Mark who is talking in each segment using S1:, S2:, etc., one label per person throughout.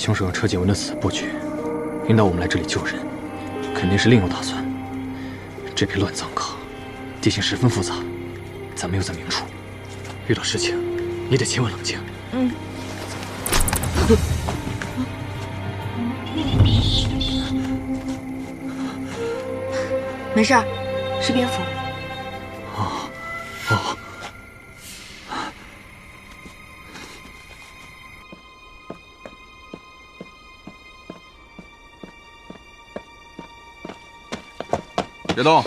S1: 凶手用车景文的死布局，引导我们来这里救人，肯定是另有打算。这片乱葬岗，地形十分复杂，咱们又在明处，遇到事情你得千万冷静。
S2: 嗯。没事儿，是蝙蝠。
S1: 哦，哦。
S3: 别动，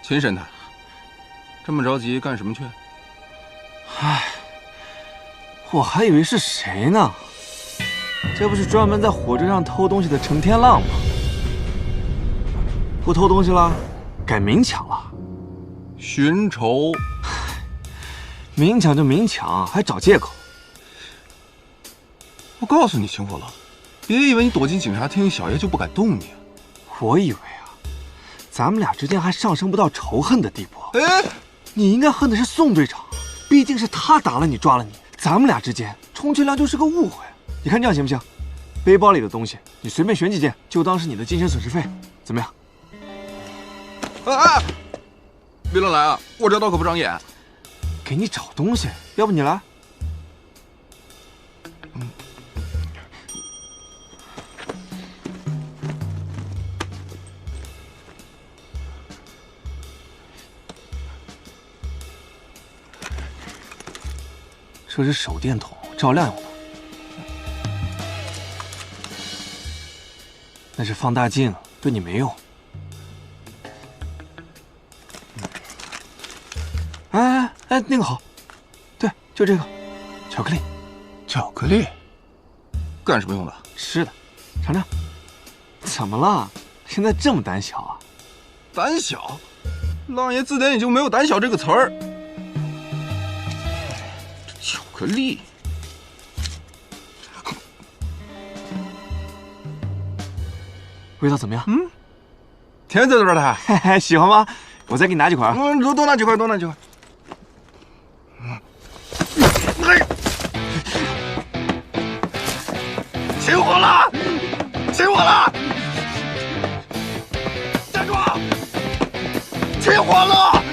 S3: 秦神探，这么着急干什么去？
S4: 唉，我还以为是谁呢，这不是专门在火车上偷东西的程天浪吗？不偷东西了，改明抢了。
S3: 寻仇，
S4: 明抢就明抢，还找借口。
S3: 我告诉你，秦火了，别以为你躲进警察厅，小爷就不敢动你。
S4: 我以为啊，咱们俩之间还上升不到仇恨的地步。
S3: 哎，
S4: 你应该恨的是宋队长，毕竟是他打了你，抓了你，咱们俩之间充其量就是个误会。你看这样行不行？背包里的东西你随便选几件，就当是你的精神损失费，怎么样？
S3: 哎，别乱来啊！我这刀可不长眼。
S4: 给你找东西，要不你来？这是手电筒，照亮用的。那是放大镜，对你没用。哎，那个好，对，就这个，巧克力。
S3: 巧克力，干什么用的？
S4: 吃的，尝尝。怎么了？现在这么胆小啊？
S3: 胆小？浪爷字典里就没有“胆小”这个词儿。巧克力，
S4: 味道怎么样？
S3: 嗯，甜滋滋的，
S4: 嘿嘿，喜欢吗？我再给你拿几块。
S3: 多拿几块，多拿几块。起火了！起火了！站住！起火了！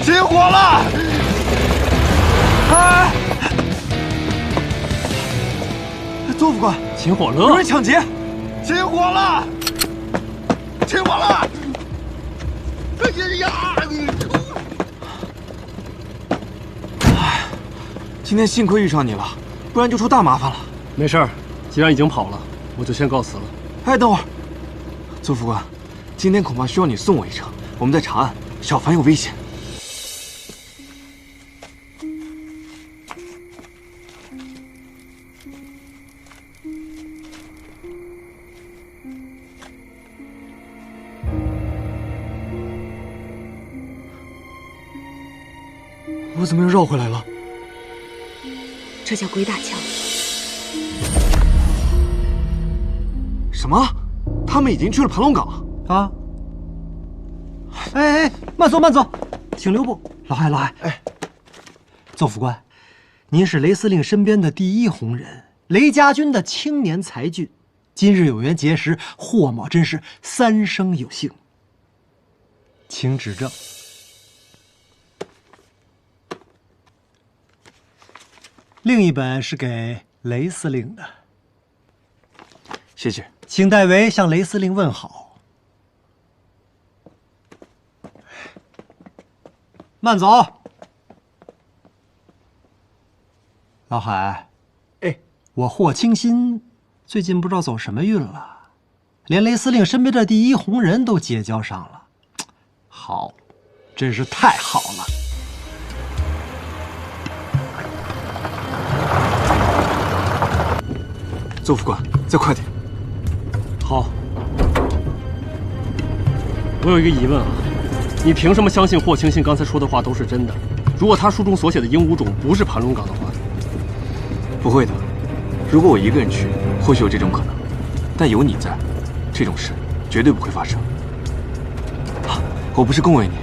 S3: 起火了！
S4: 哎，周副官，
S1: 起火了！
S4: 有人抢劫！
S3: 起火了！起火了！哎呀！
S4: 今天幸亏遇上你了，不然就出大麻烦了。
S1: 没事儿，既然已经跑了，我就先告辞了。
S4: 哎，等会儿，周副官，今天恐怕需要你送我一程，我们在查案，小凡有危险。我怎么又绕回来了？
S2: 这叫鬼打墙。
S4: 什么？他们已经去了盘龙岗
S5: 啊！哎，慢走慢走，请留步。老海，哎，邹副官，您是雷司令身边的第一红人，雷家军的青年才俊，今日有缘结识，霍某真是三生有幸，请指正。另一本是给雷司令的，
S4: 谢谢。
S5: 请代为向雷司令问好。慢走，老海。哎，我霍清新最近不知道走什么运了，连雷司令身边的第一红人都结交上了。好，真是太好了。
S4: 邹副官，再快点！
S1: 好，我有一个疑问啊，你凭什么相信霍清新刚才说的话都是真的？如果他书中所写的鹦鹉种不是盘龙岗的话，
S4: 不会的。如果我一个人去，或许有这种可能，但有你在，这种事绝对不会发生。啊，我不是恭维你。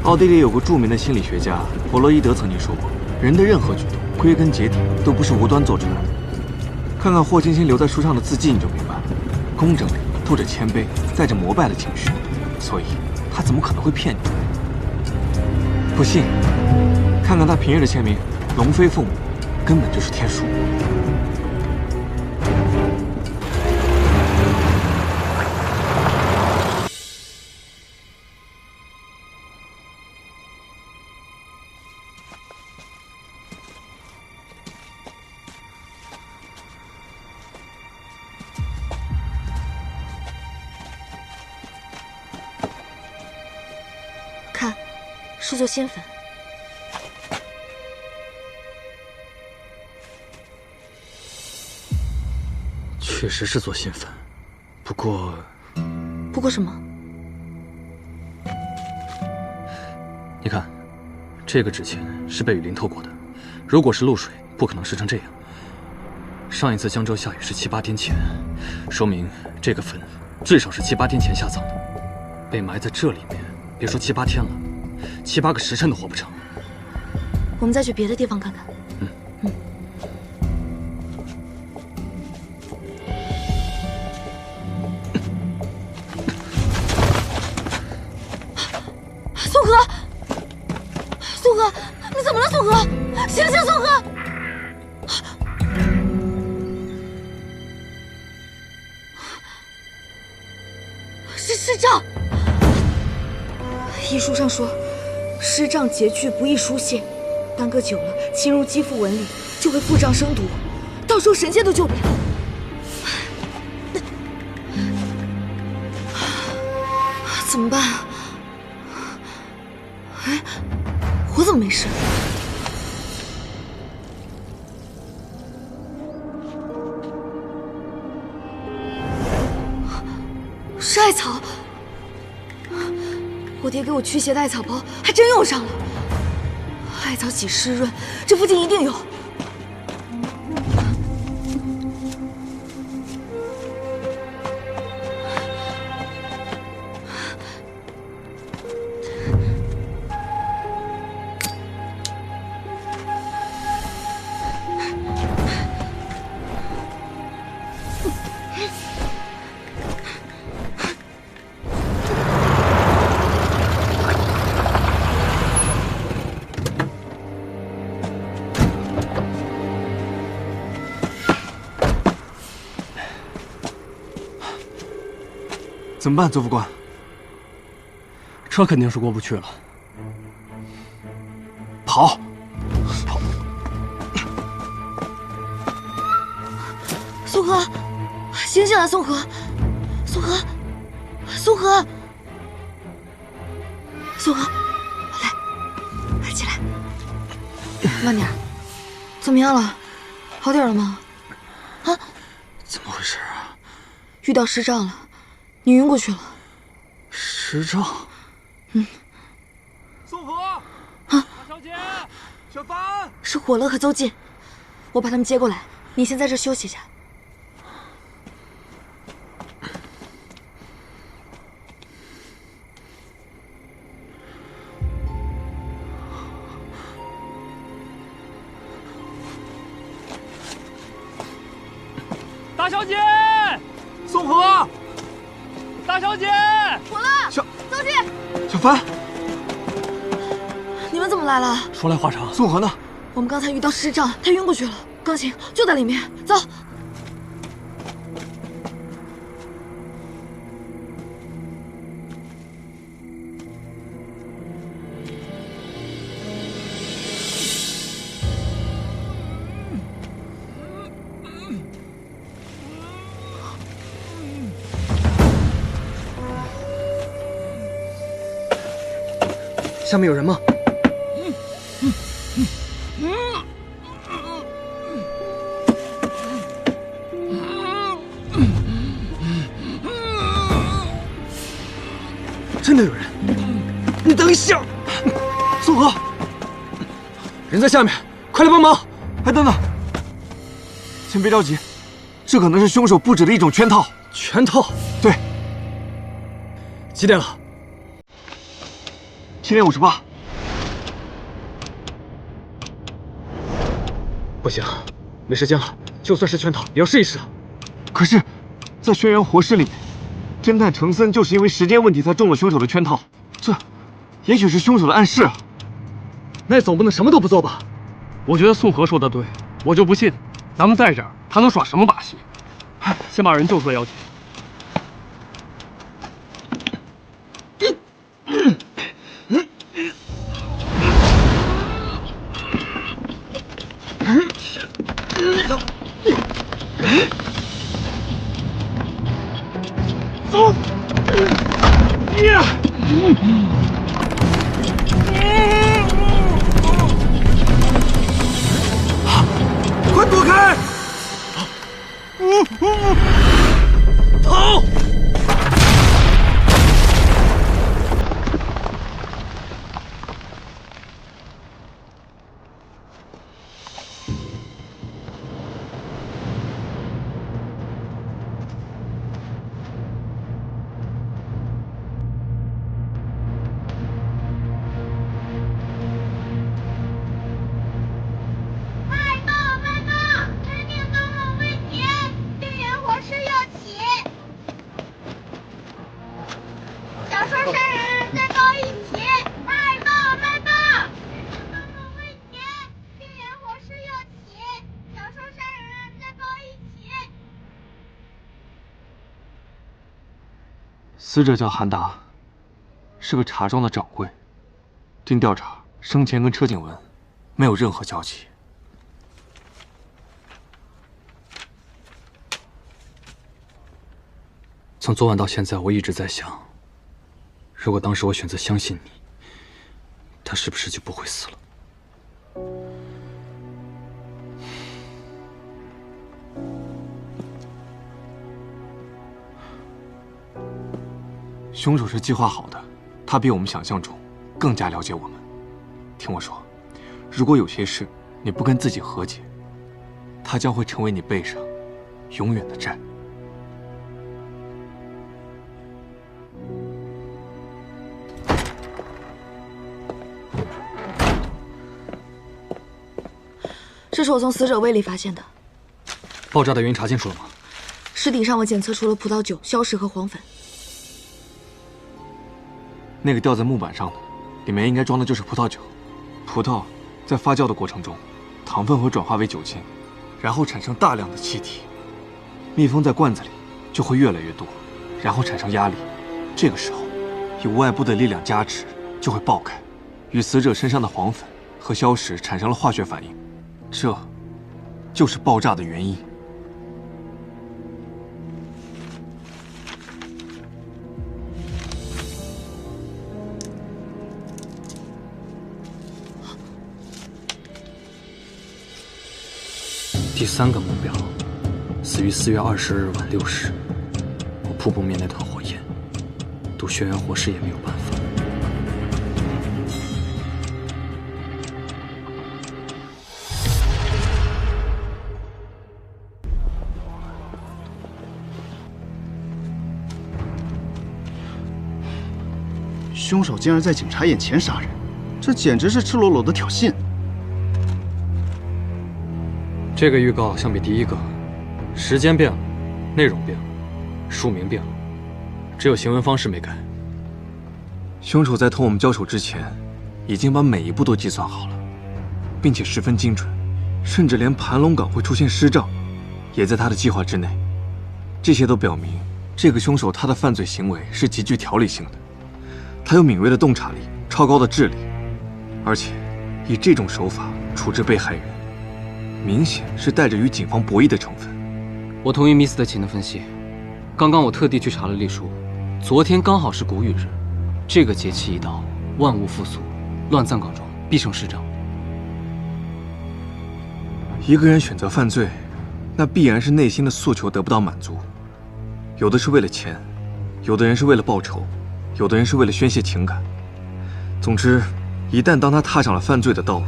S4: 奥地利有个著名的心理学家弗洛伊德曾经说过，人的任何举动归根结底都不是无端做出来的。看看霍青青留在书上的字迹，你就明白了，工整里透着谦卑，带着膜拜的情绪，所以他怎么可能会骗你？不信，看看他平日的签名，龙飞凤舞，根本就是天书。
S2: 看，是做仙粉。
S1: 确实是做仙粉，不过
S2: 什么？
S1: 你看，这个纸钱是被雨淋透过的，如果是露水，不可能湿成这样。上一次江州下雨是7、8天前，说明这个粉至少是7、8天前下葬的，被埋在这里面，别说7、8天了，7、8个时辰都活不成。
S2: 我们再去别的地方看看。宋河，宋河，你怎么了？宋河，醒醒，宋河！是杖。医书上说，湿杖结聚不易疏泄，耽搁久了侵入肌肤纹理，就会腹胀生毒，到时候神仙都救不了。怎么办啊？哎，我怎么没事？是艾草。我爹给我驱邪的艾草包还真用上了。艾草起湿润，这附近一定有。
S4: 怎么办，左副官？
S1: 车肯定是过不去了。
S4: 跑！
S2: 宋河，醒醒啊，宋河！宋河，宋河，宋河，来，起来，慢点。怎么样了？好点了吗？啊？
S1: 怎么回事啊？
S2: 遇到湿障了。你晕过去了，
S1: 湿障。
S4: 宋河，
S2: 大
S4: 小姐，小凡，
S2: 是火乐和邹进，我把他们接过来，你先在这休息一下。
S6: 大小姐，
S4: 宋河。
S6: 大小姐，
S2: 火乐，邹进，
S4: 小凡，
S2: 你们怎么来了？
S1: 说来话长。
S4: 宋河呢？
S2: 我们刚才遇到湿障，他晕过去了。钢琴就在里面，走。
S1: 下面有人吗？真的有人！你等一下，
S4: 宋河，
S1: 人在下面，快来帮忙！
S4: 哎，等等，先别着急，这可能是凶手布置的一种圈套。
S1: 圈套？
S4: 对。
S1: 几点了
S4: 7点58。
S1: 不行，没时间了，就算是圈套也要试一试啊。
S4: 可是，在轩辕活尸里面，侦探程森就是因为时间问题才中了凶手的圈套，这也许是凶手的暗示啊。
S6: 那总不能什么都不做吧？我觉得宋河说的对，我就不信咱们在这儿他能耍什么把戏。先把人救出来要紧。
S4: 走！快躲开！跑！死者叫韩达，是个茶庄的掌柜。经调查，生前跟车景文没有任何交集。
S1: 从昨晚到现在，我一直在想，如果当时我选择相信你，他是不是就不会死了？
S4: 凶手是计划好的，他比我们想象中更加了解我们。听我说，如果有些事你不跟自己和解，他将会成为你背上永远的债。
S2: 这是我从死者胃里发现的。
S1: 爆炸的原因查清楚了吗？
S2: 尸体上我检测出了葡萄酒、硝石和黄粉。
S4: 那个吊在木板上的，里面应该装的就是葡萄酒。葡萄在发酵的过程中，糖分会转化为酒精，然后产生大量的气体。密封在罐子里就会越来越多，然后产生压力。这个时候，有外部的力量加持，就会爆开，与死者身上的黄粉和硝石产生了化学反应。这就是爆炸的原因。
S1: 第3个目标，死于4月20日晚6时。我扑不灭那团火焰，赌轩辕活尸也没有办法。
S7: 凶手竟然在警察眼前杀人，这简直是赤裸裸的挑衅。
S1: 这个预告相比第1个，时间变了，内容变了，署名变了，只有行文方式没改。
S4: 凶手在同我们交手之前，已经把每一步都计算好了，并且十分精准，甚至连盘龙岗会出现尸障，也在他的计划之内。这些都表明，这个凶手他的犯罪行为是极具条理性的，他有敏锐的洞察力、超高的智力，而且以这种手法处置被害人，明显是带着与警方博弈的成分。
S8: 我同意米斯特琴的分析。刚刚我特地去查了历书，昨天刚好是谷雨日，这个节气一到，万物复苏，乱葬岗中必成尸障。
S4: 一个人选择犯罪，那必然是内心的诉求得不到满足。有的是为了钱，有的人是为了报仇，有的人是为了宣泄情感。总之，一旦当他踏上了犯罪的道路，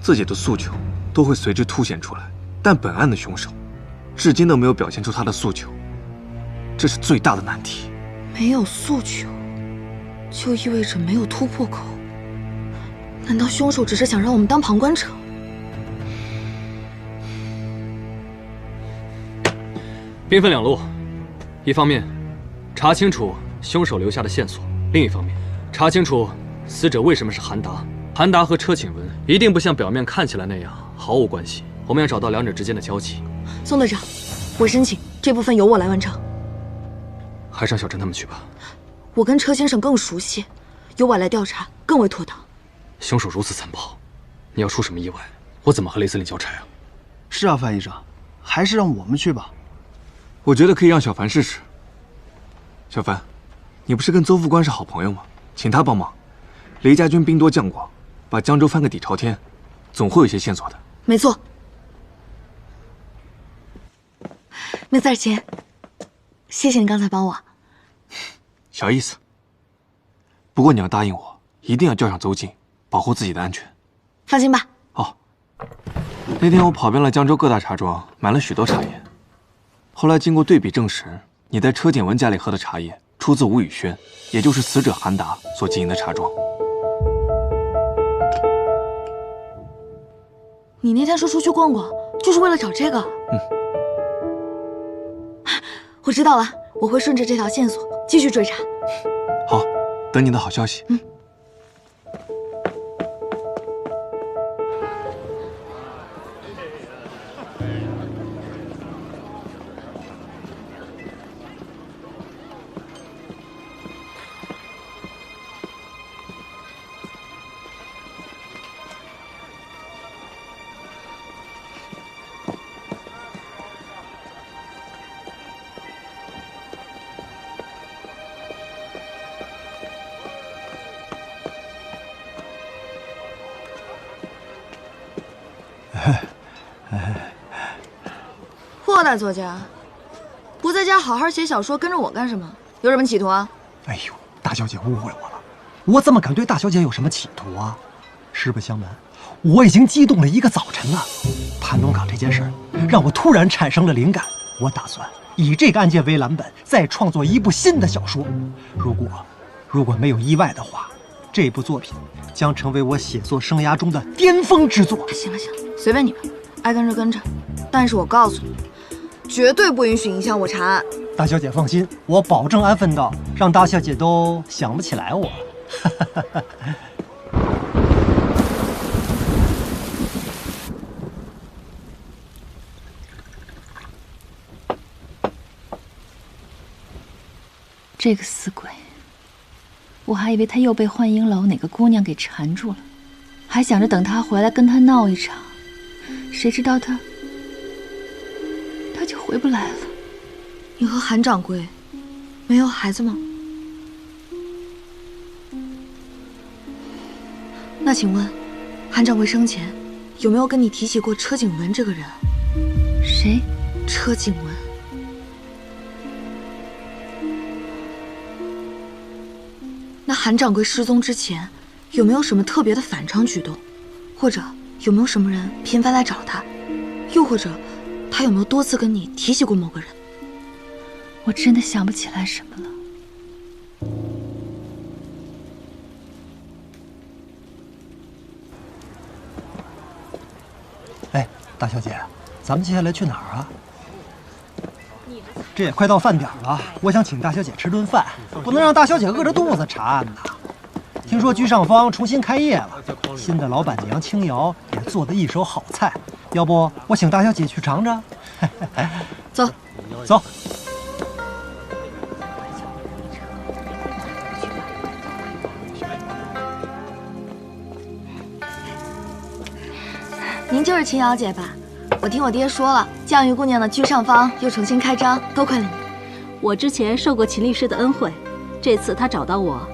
S4: 自己的诉求都会随之凸显出来。但本案的凶手，至今都没有表现出他的诉求，这是最大的难题。
S2: 没有诉求，就意味着没有突破口。难道凶手只是想让我们当旁观者？
S1: 兵分两路，一方面查清楚凶手留下的线索，另一方面查清楚死者为什么是韩达。韩达和车景文一定不像表面看起来那样毫无关系，我们要找到两者之间的交集。
S2: 宋队长，我申请这部分由我来完成。
S1: 还是让小陈他们去吧。
S2: 我跟车先生更熟悉，由我来调查更为妥当。
S1: 凶手如此残暴，你要出什么意外，我怎么和雷司令交差啊？
S7: 是啊，范医生，还是让我们去吧。
S4: 我觉得可以让小凡试试。小凡，你不是跟邹副官是好朋友吗？请他帮忙。雷家军兵多将广，把江州翻个底朝天，总会有些线索的。
S2: 没错。没事儿，亲，谢谢你刚才帮我。
S4: 小意思。不过你要答应我，一定要叫上邹静，保护自己的安全。
S2: 放心吧。
S4: 好。那天我跑遍了江州各大茶庄，买了许多茶叶。后来经过对比证实，你在车景文家里喝的茶叶出自吴宇轩，也就是死者韩达所经营的茶庄。
S2: 你那天说出去逛逛，就是为了找这个？我知道了，我会顺着这条线索继续追查。
S4: 好，等你的好消息。
S2: 霍大作家，不在家好好写小说，跟着我干什么？有什么企图啊？
S5: 哎呦，大小姐误会我了，我怎么敢对大小姐有什么企图啊？实不相瞒，我已经激动了一个早晨了。盘龙岗这件事让我突然产生了灵感，我打算以这个案件为蓝本，再创作一部新的小说。如果没有意外的话，这部作品将成为我写作生涯中的巅峰之作。
S2: 行了，随便你们，爱跟着跟着。但是我告诉你，绝对不允许影响我查案。
S5: 大小姐放心，我保证安分到让大小姐都想不起来我。
S9: 这个死鬼，我还以为他又被幻影楼哪个姑娘给缠住了，还想着等他回来跟他闹一场，谁知道他就回不来了。
S2: 你和韩掌柜没有孩子吗？那请问，韩掌柜生前有没有跟你提起过车景文这个人？
S9: 谁？
S2: 车景文。那韩掌柜失踪之前，有没有什么特别的反常举动？或者有没有什么人频繁来找他？又或者他有没有多次跟你提起过某个人？
S9: 我真的想不起来什么了。
S5: 哎，大小姐，咱们接下来去哪儿啊？这也快到饭点了，我想请大小姐吃顿饭，不能让大小姐饿着肚子查案呐。听说居上坊重新开业了，新的老板娘青瑶也做的一手好菜，要不我请大小姐去尝尝？
S2: 走，
S5: 走。
S2: 您就是青瑶姐吧？我听我爹说了，绛玉姑娘的居上坊又重新开张，多亏了你。
S10: 我之前受过秦律师的恩惠，这次他找到我，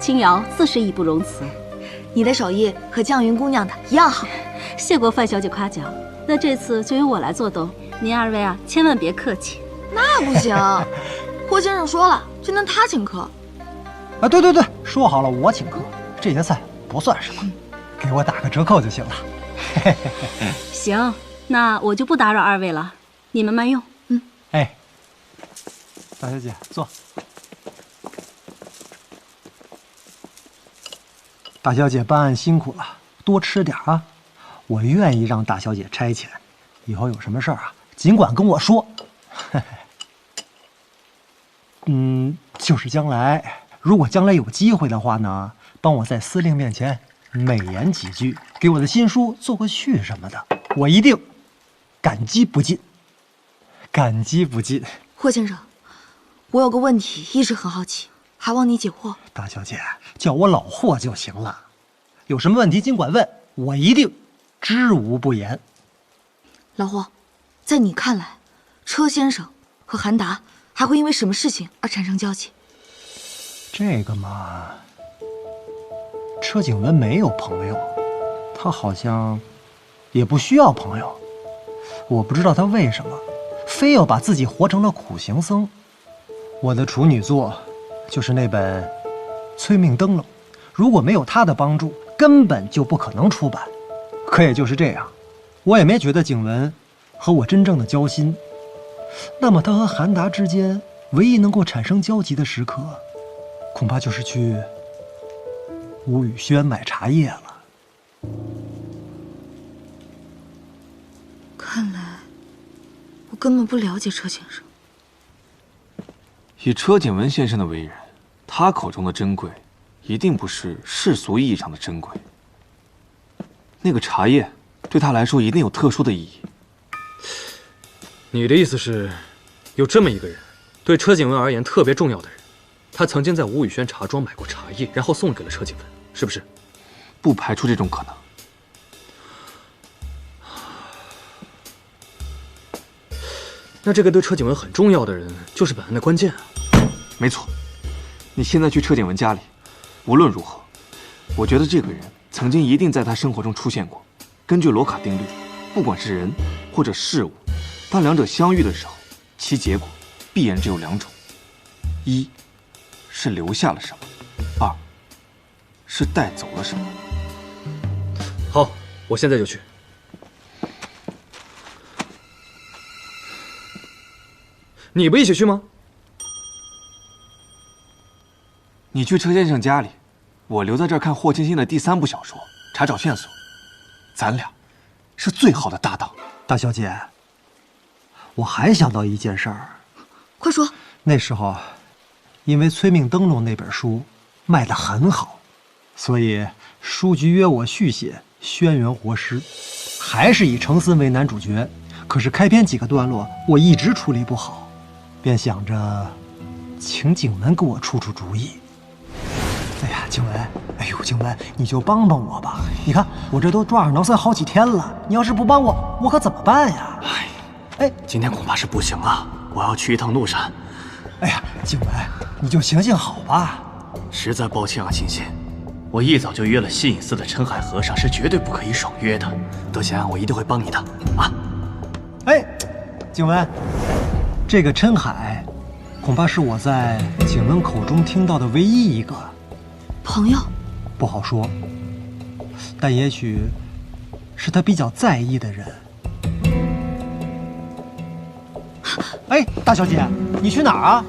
S10: 青瑶自是义不容辞。
S2: 你的手艺和绛云姑娘的一样好，
S10: 谢过范小姐夸奖。那这次就由我来做东，您二位啊，千万别客气。
S2: 那不行，霍先生说了，今天他请客。
S5: 啊，对，说好了我请客，这些菜不算什么，给我打个折扣就行了。
S10: 行，那我就不打扰二位了，你们慢用。
S5: 哎，大小姐坐。大小姐办案辛苦了，多吃点啊！我愿意让大小姐差遣，以后有什么事儿啊，尽管跟我说。就是将来，如果将来有机会的话呢，帮我在司令面前美言几句，给我的新书做个序什么的，我一定感激不尽，感激不尽。
S2: 霍先生，我有个问题一直很好奇，还望你解惑。
S5: 大小姐，叫我老霍就行了，有什么问题尽管问，我一定知无不言。
S2: 老霍，在你看来，车先生和韩达还会因为什么事情而产生交集？
S5: 这个嘛，车景文没有朋友，他好像也不需要朋友。我不知道他为什么非要把自己活成了苦行僧。我的处女作就是那本《催命灯笼》，如果没有他的帮助，根本就不可能出版。可也就是这样，我也没觉得景文和我真正的交心。那么他和韩达之间唯一能够产生交集的时刻，恐怕就是去吴宇轩买茶叶了。
S2: 看来我根本不了解车先生。
S4: 以车景文先生的为人，他口中的珍贵，一定不是世俗意义上的珍贵。那个茶叶对他来说一定有特殊的意义。
S1: 你的意思是，有这么一个人，对车景文而言特别重要的人，他曾经在吴宇轩茶庄买过茶叶，然后送给了车景文，是不是？
S4: 不排除这种可能。
S1: 那这个对车景文很重要的人，就是本案的关键啊。
S4: 没错，你现在去车景文家里，无论如何，我觉得这个人曾经一定在他生活中出现过。根据罗卡定律，不管是人或者事物，当两者相遇的时候，其结果必然只有两种：一是留下了什么，二是带走了什么。
S1: 好，我现在就去。你不一起去吗？
S4: 你去车先生家里，我留在这儿看霍青青的第3部小说，查找线索。咱俩是最好的搭档。
S5: 大小姐，我还想到一件事儿。
S2: 快说。
S5: 那时候，因为《催命灯笼》那本书卖得很好，所以书局约我续写《轩辕活尸》，还是以程森为男主角。可是开篇几个段落我一直处理不好，便想着请景文给我出出主意。哎呀，景文，哎呦，景文，你就帮帮我吧！你看我这都抓耳挠腮好几天了，你要是不帮我，我可怎么办呀？
S1: 哎，今天恐怕是不行了，我要去一趟怒山。
S5: 哎呀，景文，你就行行好吧。
S1: 实在抱歉啊，青青，我一早就约了西隐寺的陈海和尚，是绝对不可以爽约的。德贤，我一定会帮你的啊！
S5: 哎，景文，这个琛海，恐怕是我在景文口中听到的唯一一个
S2: 朋友，
S5: 不好说，但也许是他比较在意的人。哎，大小姐，你去哪儿啊？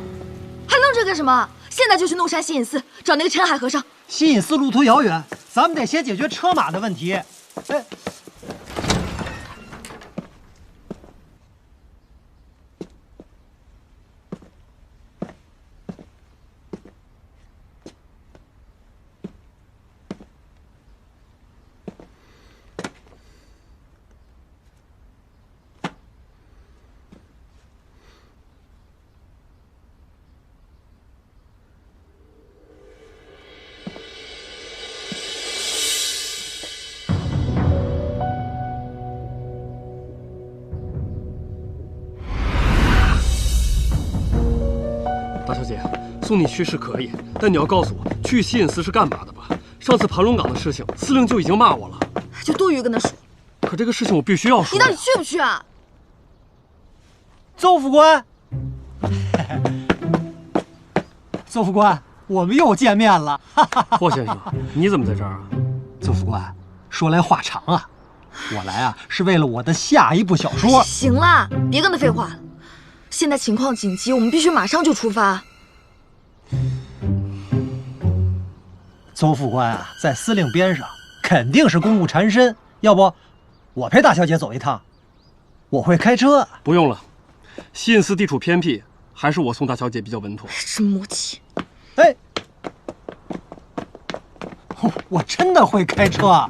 S2: 还愣着干什么？现在就去怒山西隐寺找那个陈海和尚。
S5: 西隐寺路途遥远，咱们得先解决车马的问题。哎。
S6: 大小姐，送你去是可以，但你要告诉我去西隐寺是干嘛的吧？上次盘龙岗的事情，司令就已经骂我了，
S2: 就多余跟他说。
S6: 可这个事情我必须要说。
S2: 你到底去不去啊？
S5: 邹副官，邹副官，我们又见面了。
S6: 霍先生，你怎么在这儿啊？
S5: 邹副官，说来话长啊，我来啊是为了我的下一部小说。
S2: 行了，别跟他废话了。现在情况紧急，我们必须马上就出发。
S5: 邹副官啊，在司令边上肯定是公务缠身，要不我陪大小姐走一趟？我会开车。
S6: 不用了，西隐寺地处偏僻，还是我送大小姐比较稳妥。
S2: 真默契，
S5: 哎，我真的会开车啊！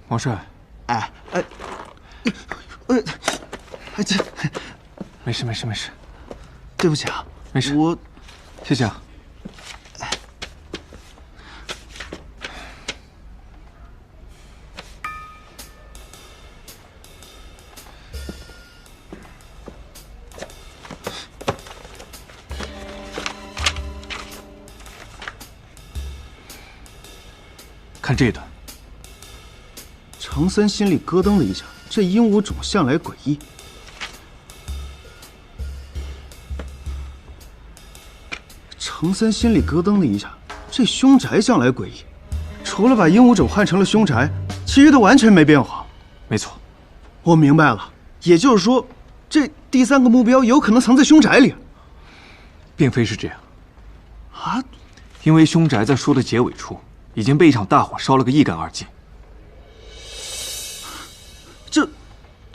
S4: 王帅，
S7: 这
S4: 没事没事没事，
S7: 对不起啊，
S4: 没事，
S7: 我
S4: 谢谢啊。看这段。
S7: 程森心里咯噔了一下，这鹦鹉种向来诡异。程森心里咯噔了一下，这凶宅向来诡异，除了把鹦鹉种换成了凶宅，其余的完全没变化。
S4: 没错，
S7: 我明白了，也就是说，这第3个目标有可能藏在凶宅里。
S4: 并非是这样
S7: 啊，
S4: 因为凶宅在书的结尾处已经被一场大火烧了个一干二净。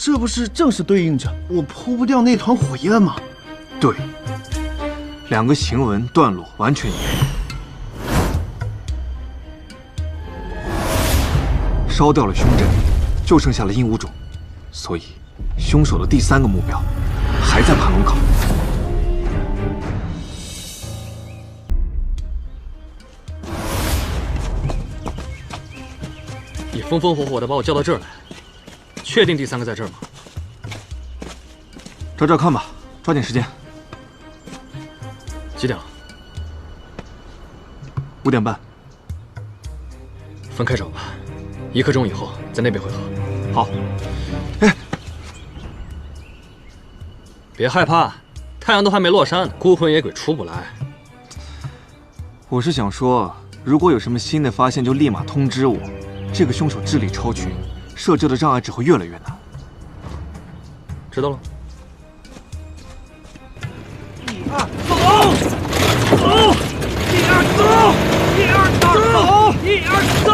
S7: 这不是正是对应着我扑不掉那团火焰吗？
S4: 对，2个行文段落完全一样。烧掉了凶宅，就剩下了鹦鹉种，所以凶手的第3个目标还在盘龙岗。
S1: 你风风火火的把我叫到这儿来，确定第3个在这儿吗？
S4: 找看吧，抓紧时间。
S1: 几点了
S4: ？5点半。
S1: 分开找吧，1刻钟以后在那边汇合。
S4: 好。哎，
S1: 别害怕，太阳都还没落山呢，孤魂野鬼出不来。
S4: 我是想说，如果有什么新的发现，就立马通知我。这个凶手智力超群，设置的障碍只会越来越难。
S1: 知道了。
S5: 1、2，走！走！1、2，走！1、2，走！1、2，走！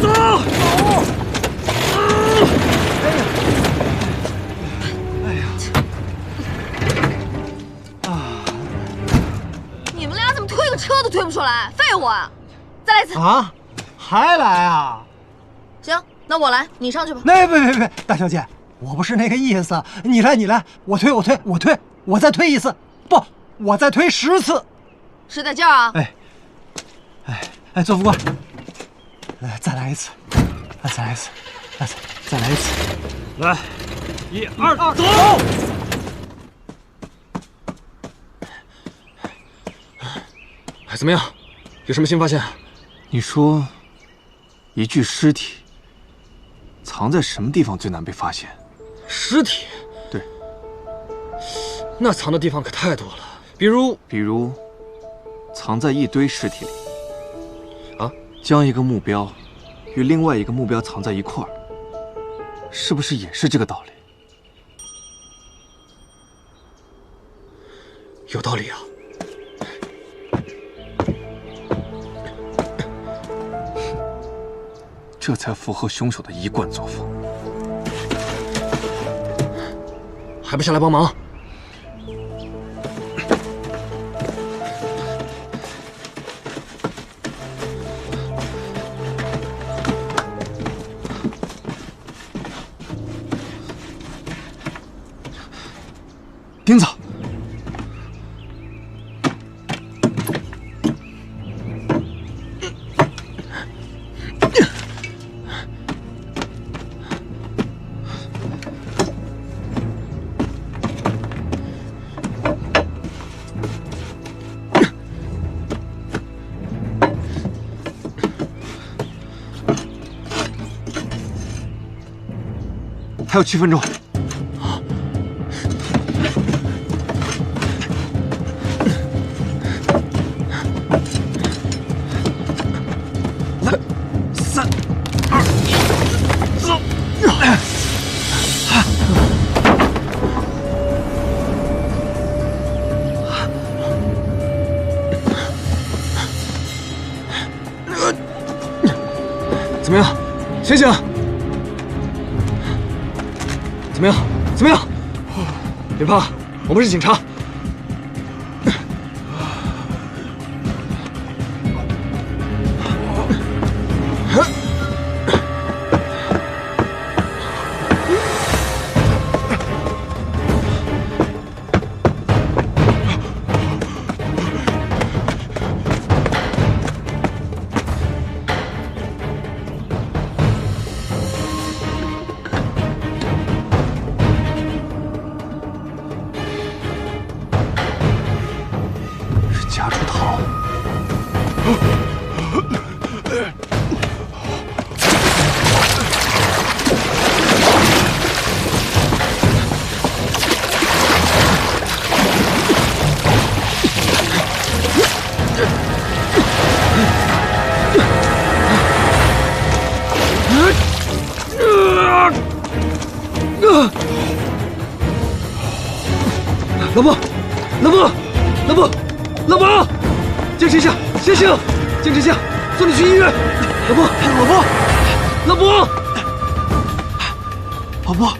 S5: 走！走！
S2: 你们俩怎么推个车都推不出来？废物啊！再来一次
S5: 啊！还来啊？
S2: 行，那我来，你上去吧。
S5: 那别，大小姐，我不是那个意思。你来，我推，我再推1次，不，我再推10次。
S2: 使点劲儿啊！
S5: 哎，左副官，再来一次，再来一次，再来一次，来，1、2，走！
S1: 哎，怎么样？有什么新发现？
S4: 你说，一具尸体藏在什么地方最难被发现？
S1: 尸体？
S4: 对。
S1: 那藏的地方可太多了，比如
S4: 藏在一堆尸体里。
S1: 啊？
S4: 将一个目标与另外一个目标藏在一块儿，是不是也是这个道理？
S1: 有道理啊。
S4: 这才符合凶手的一贯作风。
S1: 还不下来帮忙？
S4: 钉子。还有7分钟。么样？醒醒！怎么样？怎么样？别怕，我们是警察。
S5: 夹竹桃。
S6: 老婆，老婆，老婆，老婆，坚持一下，醒醒，坚持一下，送你去医院。老婆，老婆，老婆，
S4: 老婆。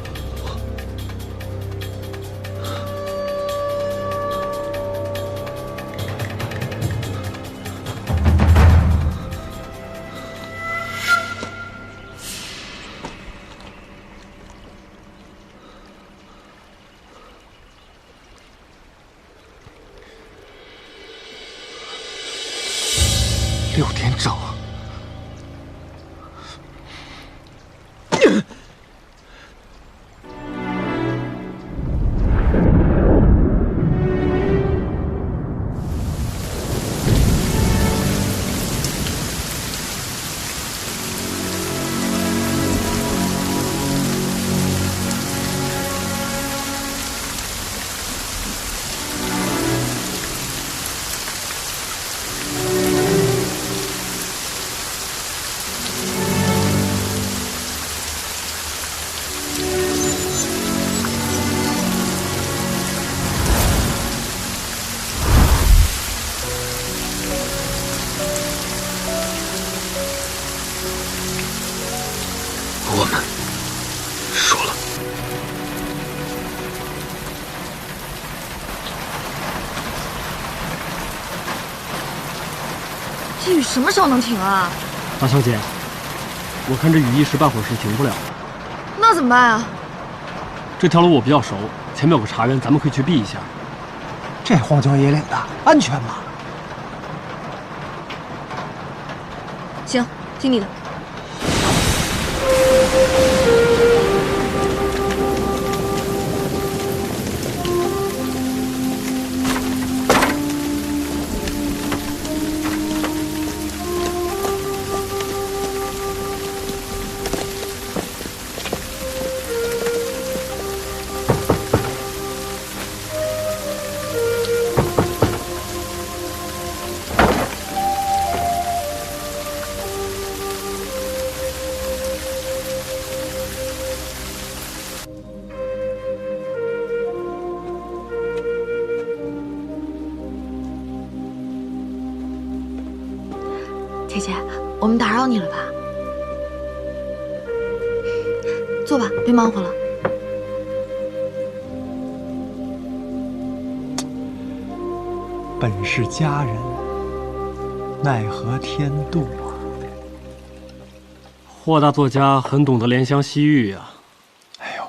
S4: 6点整。
S1: 我们输了。
S2: 这雨什么时候能停啊？
S6: 大小姐，我看这雨一时半会儿是停不了。
S2: 那怎么办啊？
S6: 这条路我比较熟，前面有个茶园，咱们可以去避一下。
S5: 这荒郊野岭的，安全吗？
S2: 行，听你的。姐姐，我们打扰你了吧？坐吧，别忙活了。
S5: 本是佳人，奈何天妒啊！
S6: 霍大作家很懂得怜香惜玉呀。
S5: 哎呦，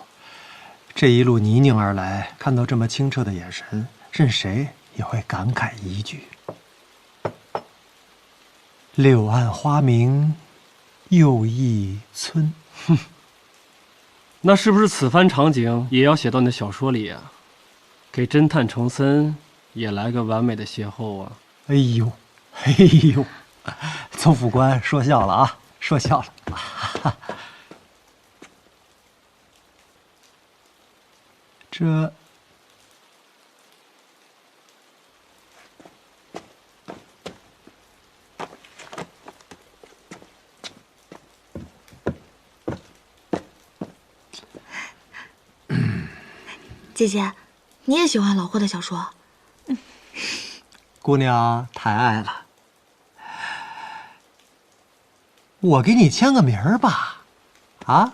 S5: 这一路泥泞而来，看到这么清澈的眼神，任谁也会感慨一句：柳暗花明又一村。
S6: 哼，那是不是此番场景也要写到你的小说里呀？给侦探程森也来个完美的邂逅啊！
S5: 哎呦，哎呦，邹副官说笑了啊，说笑了。这
S2: 姐姐，你也喜欢老霍的小说？
S5: 姑娘太爱了。我给你签个名儿吧，啊？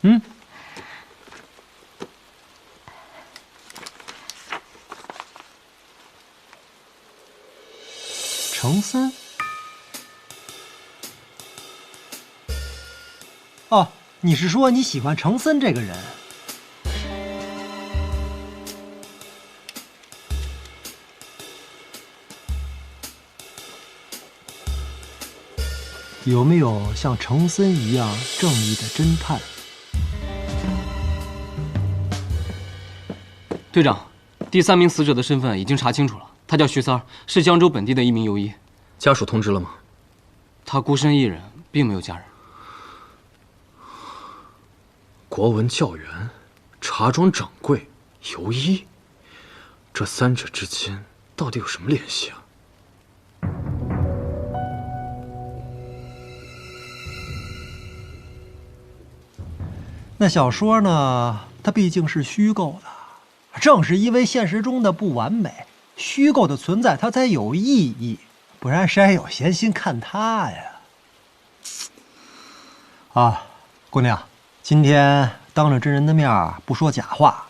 S5: 嗯。程森。哦，你是说你喜欢程森这个人？有没有像程森一样正义的侦探？
S8: 队长，第3名死者的身份已经查清楚了，他叫徐三儿，是江州本地的一名游医。
S1: 家属通知了吗？
S8: 他孤身一人，并没有家人。
S1: 国文教员、茶庄掌柜、游医，这3者之间到底有什么联系啊？
S5: 那小说呢？它毕竟是虚构的，正是因为现实中的不完美，虚构的存在它才有意义，不然谁还有闲心看它呀？啊，姑娘，今天当着真人的面不说假话，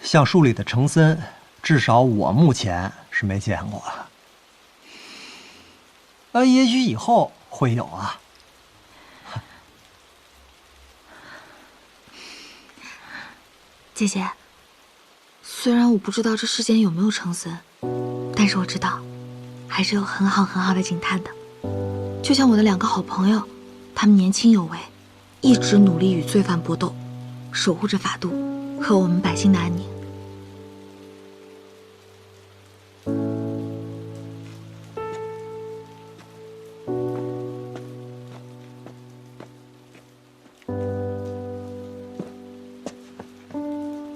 S5: 像书里的程森，至少我目前是没见过。也许以后会有啊。
S2: 姐姐，虽然我不知道这世间有没有程森，但是我知道，还是有很好的警探的。就像我的2个好朋友，他们年轻有为，一直努力与罪犯搏斗，守护着法度和我们百姓的安宁。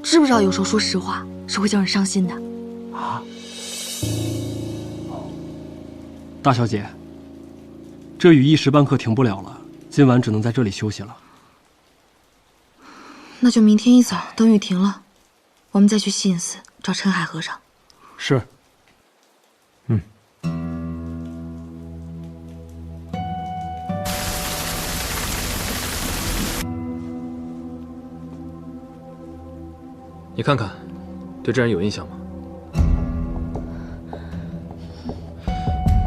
S2: 知不知道有时候说实话是会叫人伤心的
S6: 啊？大小姐，这雨一时半刻停不了了，今晚只能在这里休息了。
S2: 那就明天一早等雨停了，我们再去西隐寺找陈海和尚。
S6: 是。
S1: 你看看，对这人有印象吗？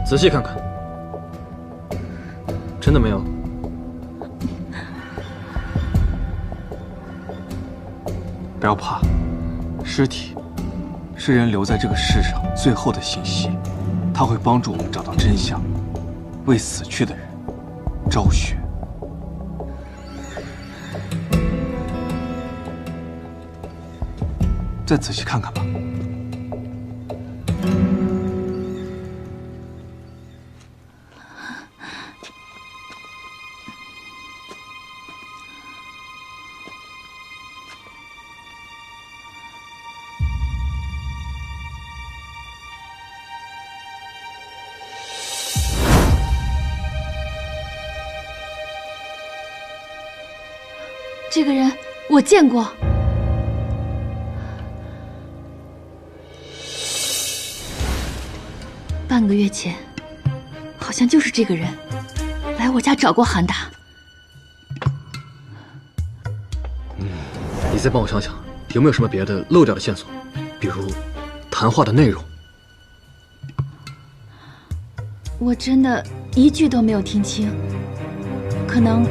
S1: 仔细看看，真的没有？
S4: 不要怕，尸体是人留在这个世上最后的信息，它会帮助我们找到真相，为死去的人昭雪。再仔细看看吧。
S2: 这个人我见过。半个月前，好像就是这个人来我家找过韩达。
S1: 你再帮我想想，有没有什么别的漏掉的线索，比如谈话的内容。
S9: 我真的一句都没有听清，可能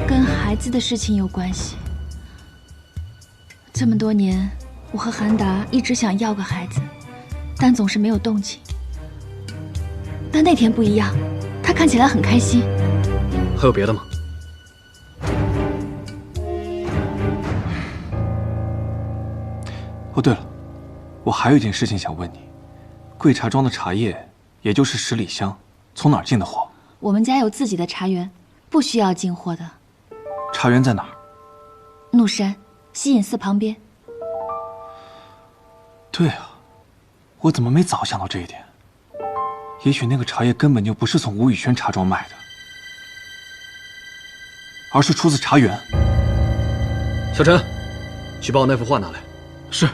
S9: 跟孩子的事情有关系。这么多年，我和韩达一直想要个孩子，但总是没有动静。但那天不一样，他看起来很开心。
S1: 还有别的吗？
S4: 哦，对了，我还有一件事情想问你，贵茶庄的茶叶，也就是10里香，从哪儿进的货？
S9: 我们家有自己的茶园，不需要进货的。
S4: 茶园在哪儿？
S9: 怒山，西隐寺旁边。
S4: 对啊，我怎么没早想到这一点？也许那个茶叶根本就不是从吴宇轩茶庄买的，而是出自茶园。
S1: 小陈，去把我那幅画拿来。
S8: 是。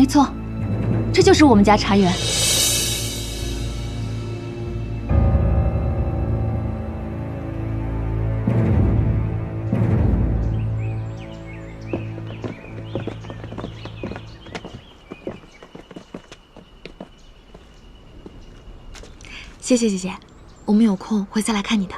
S9: 错，这就是我们家茶园。
S2: 谢谢姐姐，我们有空会再来看你的。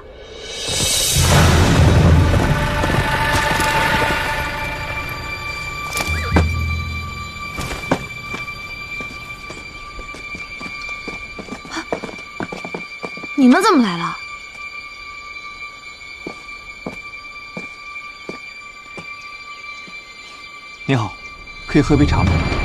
S2: 你们怎么来了？
S4: 你好，可以喝杯茶吗？